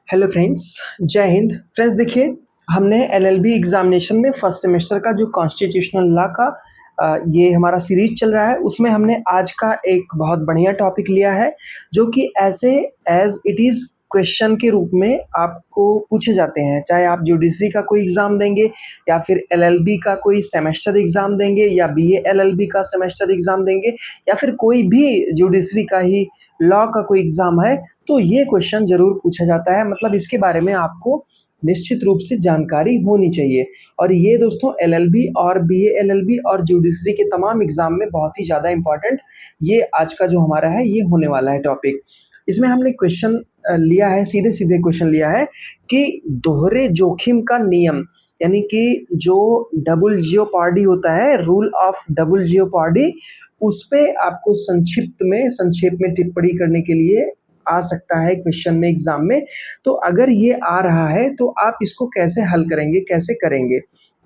Hello friends, जय Hind. Friends देखिए, हमने एलएलबी एग्जामिनेशन में फर्स्ट सेमेस्टर का जो कॉन्स्टिट्यूशनल लॉ का ये हमारा सीरीज चल रहा है, उसमें हमने आज का एक बहुत बढ़िया टॉपिक लिया है जो कि ऐसे एज इट इज़ क्वेश्चन के रूप में आपको पूछे जाते हैं। चाहे आप जुडिशरी का कोई एग्ज़ाम देंगे या फिर एलएलबी का कोई सेमेस्टर एग्ज़ाम देंगे या बीए एलएलबी का सेमेस्टर एग्ज़ाम देंगे या फिर कोई भी जुडिशरी का ही लॉ का कोई एग्ज़ाम है, तो ये क्वेश्चन ज़रूर पूछा जाता है। मतलब इसके बारे में आपको निश्चित रूप से जानकारी होनी चाहिए। और ये दोस्तों एलएलबी और बीए एलएलबी और जुडिशरी के तमाम एग्ज़ाम में बहुत ही ज़्यादा इम्पॉर्टेंट ये आज का जो हमारा है ये होने वाला है टॉपिक। इसमें हमने क्वेश्चन लिया है, सीधे-सीधे क्वेश्चन लिया है कि दोहरे जोखिम का नियम, यानी कि जो डबल जियोपार्डी होता है, रूल ऑफ डबल जियोपार्डी, उस पे आपको संक्षेप में टिप्पणी करने के लिए आ सकता है क्वेश्चन में एग्जाम में। तो अगर ये आ रहा है तो आप इसको कैसे हल करेंगे, कैसे करेंगे,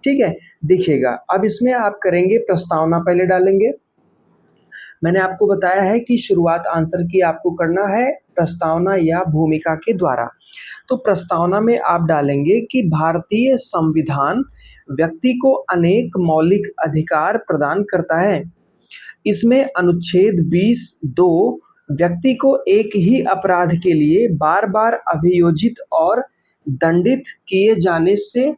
ठीक है, देखिएगा। अब इसमें आप करेंगे प्रस्तावना पहले डालेंगे। मैंने आपको बताया है कि शुरुआत आंसर की आपको करना है प्रस्तावना या भूमिका के द्वारा। तो प्रस्तावना में आप डालेंगे कि भारतीय संविधान व्यक्ति को अनेक मौलिक अधिकार प्रदान करता है। इसमें अनुच्छेद 20(2) व्यक्ति को एक ही अपराध के लिए बार-बार अभियोजित और दंडित किए जाने से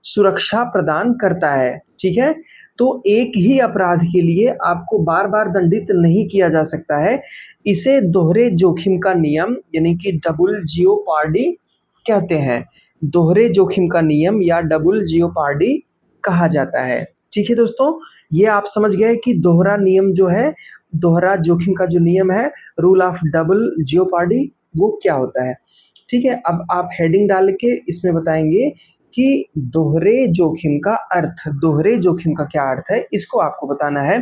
सुरक्षा प्रदान करता है, ठीक है? तो एक ही अपराध के लिए आपको बार-बार दंडित नहीं किया जा सकता है। इसे दोहरे जोखिम का नियम यानी कि डबल जियोपार्डी कहते हैं। दोहरे जोखिम का नियम या डबल जियोपार्डी कहा जाता है। ठीक है दोस्तों, ये आप समझ गए कि दोहरा नियम जो है, दोहरा जोखिम का जो नियम है, रूल ऑफ डबल जियोपार्डी, वो क्या होता है। ठीक है, अब आप हेडिंग डाल के इसमें बताएंगे कि दोहरे जोखिम का अर्थ, दोहरे जोखिम का क्या अर्थ है, इसको आपको बताना है।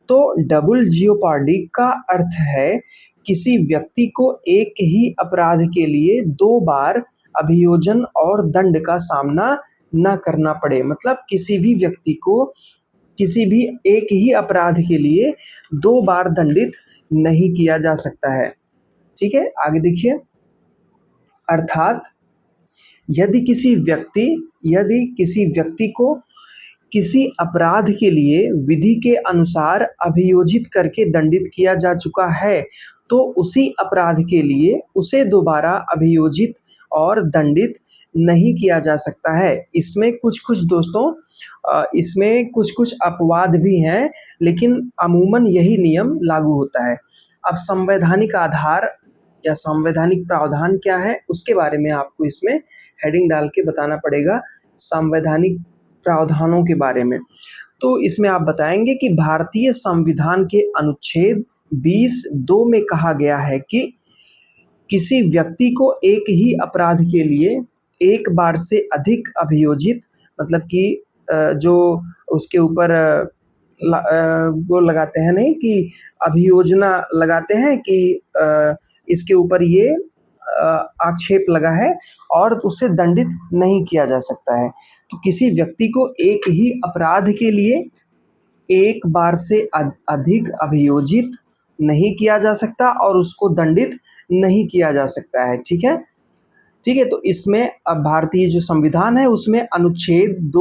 तो डबल जियोपार्डी का अर्थ है किसी व्यक्ति को एक ही अपराध के लिए 2 बार अभियोजन और दंड का सामना ना करना पड़े। मतलब किसी भी व्यक्ति को किसी भी एक ही अपराध के लिए 2 बार दंडित नहीं किया जा सकता है। ठीक है, आगे देखिए। अर्थात यदि किसी व्यक्ति को किसी अपराध के लिए विधि के अनुसार अभियोजित करके दंडित किया जा चुका है, तो उसी अपराध के लिए उसे दोबारा अभियोजित और दंडित नहीं किया जा सकता है। इसमें कुछ-कुछ दोस्तों इसमें कुछ-कुछ अपवाद भी हैं, लेकिन अमूमन यही नियम लागू होता है। अब संवैधानिक आधार या संवैधानिक प्रावधान क्या है, उसके बारे में आपको इसमें हेडिंग डाल के बताना पड़ेगा, संवैधानिक प्रावधानों के बारे में। तो इसमें आप बताएंगे कि भारतीय संविधान के अनुच्छेद 20(2) में कहा गया है कि किसी व्यक्ति को एक ही अपराध के लिए एक बार से अधिक अभियोजित, मतलब कि जो उसके ऊपर वो लगाते हैं, नहीं कि अभियोजना लगाते हैं कि इसके ऊपर ये आक्षेप लगा है और उसे दंडित नहीं किया जा सकता है। तो किसी व्यक्ति को एक ही अपराध के लिए एक बार से अधिक अभियोजित नहीं किया जा सकता और उसको दंडित नहीं किया जा सकता है। ठीक है, ठीक है। तो इसमें अब भारतीय जो संविधान है उसमें अनुच्छेद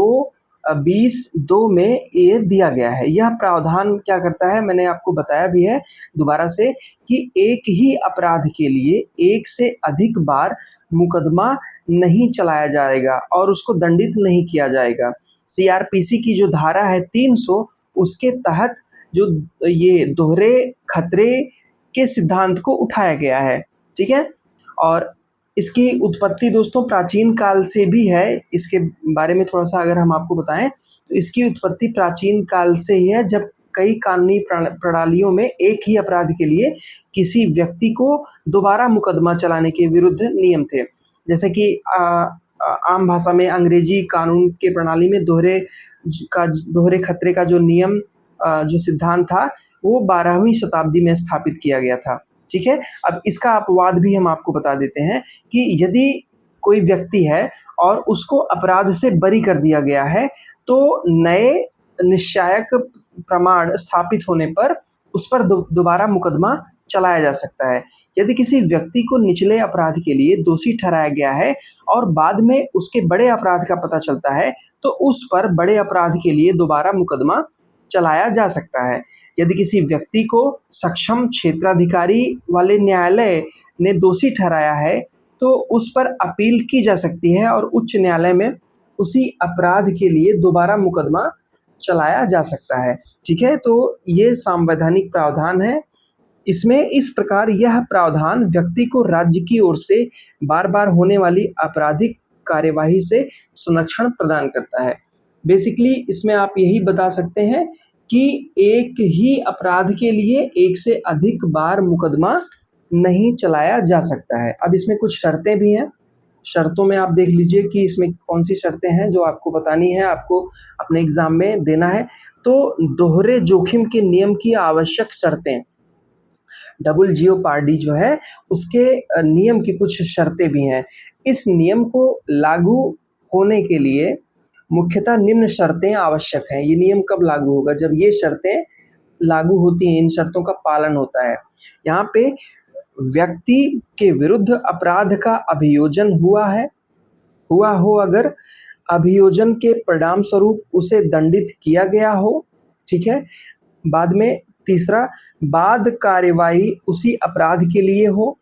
20(2) में ये दिया गया है। यह प्रावधान क्या करता है, मैंने आपको बताया भी है दोबारा से, कि एक ही अपराध के लिए एक से अधिक बार मुकदमा नहीं चलाया जाएगा और उसको दंडित नहीं किया जाएगा। सीआरपीसी की जो धारा है 300, उसके तहत जो ये दोहरे खतरे के सिद्धांत को उठाया गया है। ठीक है, और इसकी उत्पत्ति दोस्तों प्राचीन काल से भी है। इसके बारे में थोड़ा सा अगर हम आपको बताएं तो इसकी उत्पत्ति प्राचीन काल से ही है, जब कई कानूनी प्रणालियों में एक ही अपराध के लिए किसी व्यक्ति को दोबारा मुकदमा चलाने के विरुद्ध नियम थे। जैसे कि आम भाषा में अंग्रेजी कानून के प्रणाली में दोहरे खतरे का जो नियम, जो सिद्धांत था, वो 12वीं शताब्दी में स्थापित किया गया था। ठीक है, अब इसका अपवाद भी हम आपको बता देते हैं कि यदि कोई व्यक्ति है और उसको अपराध से बरी कर दिया गया है, तो नए निश्चायक प्रमाण स्थापित होने पर उस पर दोबारा मुकदमा चलाया जा सकता है। यदि किसी व्यक्ति को निचले अपराध के लिए दोषी ठहराया गया है और बाद में उसके बड़े अपराध का पता चलता है, तो उस पर बड़े अपराध के लिए दोबारा मुकदमा चलाया जा सकता है। यदि किसी व्यक्ति को सक्षम क्षेत्राधिकारी वाले न्यायालय ने दोषी ठहराया है, तो उस पर अपील की जा सकती है और उच्च न्यायालय में उसी अपराध के लिए दोबारा मुकदमा चलाया जा सकता है। ठीक है, तो ये संवैधानिक प्रावधान है। इसमें इस प्रकार यह प्रावधान व्यक्ति को राज्य की ओर से बार-बार होने वाली आपराधिक कार्यवाही से संरक्षण प्रदान करता है। बेसिकली इसमें आप यही बता सकते हैं कि एक ही अपराध के लिए एक से अधिक बार मुकदमा नहीं चलाया जा सकता है। अब इसमें कुछ शर्तें भी हैं। शर्तों में आप देख लीजिए कि इसमें कौन-सी शर्तें हैं जो आपको बतानी है, आपको अपने एग्ज़ाम में देना है। तो दोहरे जोखिम के नियम की आवश्यक शर्तें, डबल जेओपार्डी जो है उसके नियम की कुछ शर्तें भी हैं। इस नियम को लागू होने के लिए मुख्यतः निम्न शर्तें आवश्यक हैं। ये नियम कब लागू होगा? जब ये शर्तें लागू होती हैं, इन शर्तों का पालन होता है। यहाँ पे व्यक्ति के विरुद्ध अपराध का अभियोजन हुआ हो, अगर अभियोजन के परिणाम स्वरूप उसे दंडित किया गया हो, ठीक है। बाद में तीसरा, बाद कार्यवाही उसी अपराध के लिए हो,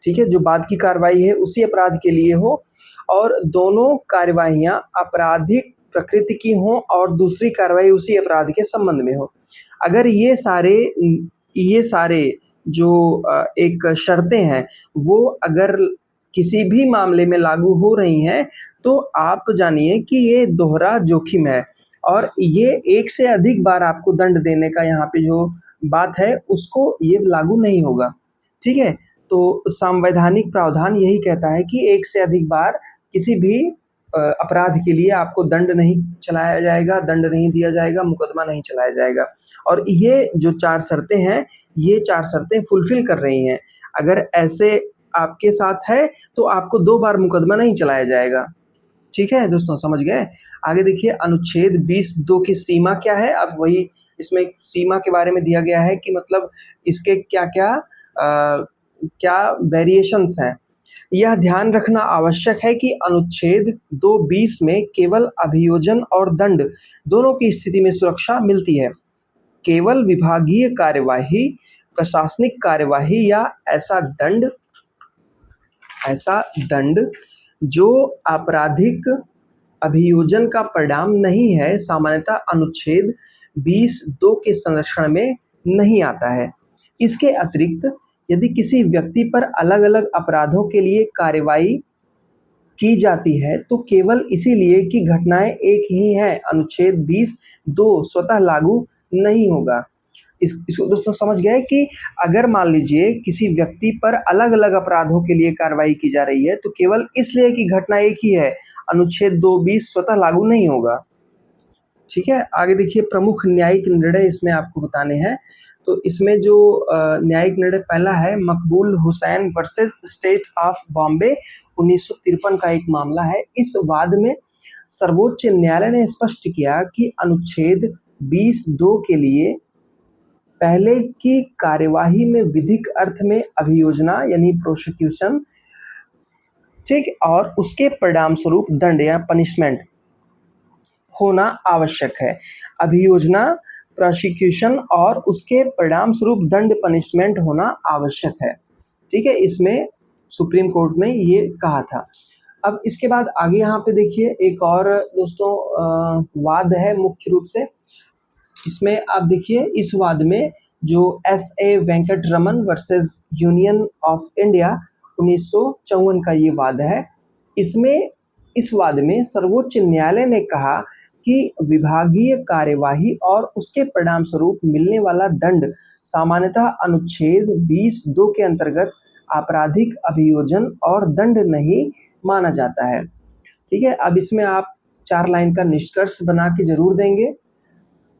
ठीक है, जो बाद की कार्रवाई है उसी अपराध के लिए हो और दोनों कार्यवाहियां आपराधिक प्रकृति की हों और दूसरी कार्रवाई उसी अपराध के संबंध में हो। अगर ये सारे जो एक शर्तें हैं वो अगर किसी भी मामले में लागू हो रही हैं, तो आप जानिए कि ये दोहरा जोखिम है और ये एक से अधिक बार आपको दंड देने का यहाँ पे जो बात है उसको ये लागू नहीं होगा। ठीक है, तो संवैधानिक प्रावधान यही कहता है कि एक से अधिक बार किसी भी अपराध के लिए आपको दंड नहीं चलाया जाएगा, दंड नहीं दिया जाएगा, मुकदमा नहीं चलाया जाएगा। और ये जो 4 शर्तें हैं, ये 4 शर्तें फुलफिल कर रही हैं। अगर ऐसे आपके साथ है तो आपको 2 बार मुकदमा नहीं चलाया जाएगा। ठीक है दोस्तों, समझ गए? आगे देखिए, अनुच्छेद 20(2) की सीमा क्या है? अब वही इसमें सीमा के बारे में दिया गया है कि मतलब इसके क्या वेरिएशंस हैं। यह ध्यान रखना आवश्यक है कि अनुच्छेद 2(20) में केवल अभियोजन और दंड दोनों की स्थिति में सुरक्षा मिलती है। केवल विभागीय कार्यवाही, प्रशासनिक कार्यवाही या ऐसा दंड जो आपराधिक अभियोजन का परिणाम नहीं है, सामान्यतः अनुच्छेद 20(2) के संरक्षण में नहीं आता है। इसके अतिरिक्त यदि किसी व्यक्ति पर अलग-अलग अपराधों के लिए कार्रवाई की जाती है, तो केवल इसीलिए कि घटनाएं एक ही हैं, अनुच्छेद 20(2) स्वतः लागू नहीं होगा। इसको दोस्तों समझ गए कि अगर मान लीजिए किसी व्यक्ति पर अलग-अलग अपराधों के लिए कार्रवाई की जा रही है, तो केवल इसलिए कि घटना एक ही है, अनुच्छेद 2(20) स्वतः लागू नहीं होगा। ठीक है, आगे देखिए, प्रमुख न्यायिक निर्णय इसमें आपको बताने हैं। तो इसमें जो न्यायिक निर्णय पहला है, मकबूल Hussain versus state of Bombay, 1953 का एक मामला है। इस वाद में सर्वोच्च न्यायालय ने स्पष्ट किया कि अनुच्छेद 20(2) के लिए पहले की कार्यवाही में विधिक अर्थ में अभियोजना यानी प्रोसिक्यूशन, ठीक, और उसके परिणाम स्वरूप दंड या पनिशमेंट होना आवश्यक है। अभियोजना, प्रोसिक्यूशन और उसके परिणाम स्वरूप दंड, पनिशमेंट होना आवश्यक है। ठीक है, इसमें सुप्रीम कोर्ट में ये कहा था। अब इसके बाद आगे यहाँ पे देखिए, एक और दोस्तों वाद है मुख्य रूप से। इसमें आप देखिए, इस वाद में जो S.A. Venkataraman versus union of India, 1954 का ये वाद है। इस वाद में सर्वोच्च न्यायालय ने कहा कि विभागीय कार्यवाही और उसके परिणाम स्वरूप मिलने वाला दंड सामान्यतः अनुच्छेद 20(2) के अंतर्गत आपराधिक अभियोजन और दंड नहीं माना जाता है। ठीक है, अब इसमें आप 4 लाइन का निष्कर्ष बना के जरूर देंगे।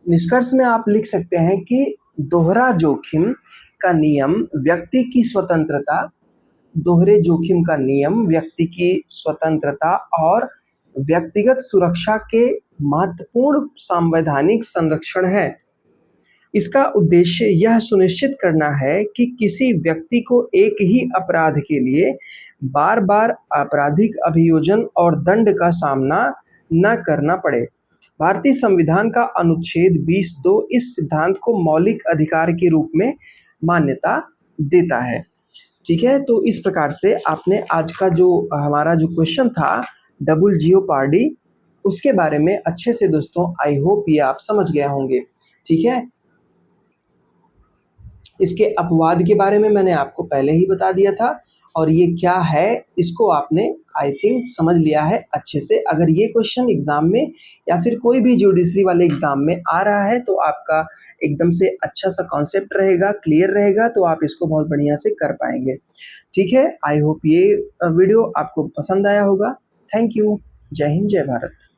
निष्कर्ष में आप लिख सकते हैं कि दोहरा जोखिम का नियम व्यक्ति की स्वतंत्रता, दोहरे जोखिम का नियम व्यक्ति की स्वतंत्रता और व्यक्तिगत सुरक्षा के महत्वपूर्ण संवैधानिक संरक्षण है। इसका उद्देश्य यह सुनिश्चित करना है कि किसी व्यक्ति को एक ही अपराध के लिए बार-बार आपराधिक अभियोजन और दंड का सामना न करना पड़े। भारतीय संविधान का अनुच्छेद 20(2) इस सिद्धांत को मौलिक अधिकार के रूप में मान्यता देता है। ठीक है, तो इस प्रकार से आपने आज का जो हमारा जो क्वेश्चन था डबल जियोपार्डी, उसके बारे में अच्छे से दोस्तों आई होप ये आप समझ गए होंगे। ठीक है, इसके अपवाद के बारे में मैंने आपको पहले ही बता दिया था और ये क्या है इसको आपने आई थिंक समझ लिया है अच्छे से। अगर ये क्वेश्चन एग्जाम में या फिर कोई भी जुडिशरी वाले एग्जाम में आ रहा है तो आपका एकदम से अच्छा सा कॉन्सेप्ट रहेगा, क्लियर रहेगा, तो आप इसको बहुत बढ़िया से कर पाएंगे। ठीक है, आई होप ये वीडियो आपको पसंद आया होगा। Thank you. जय हिंद, जय भारत।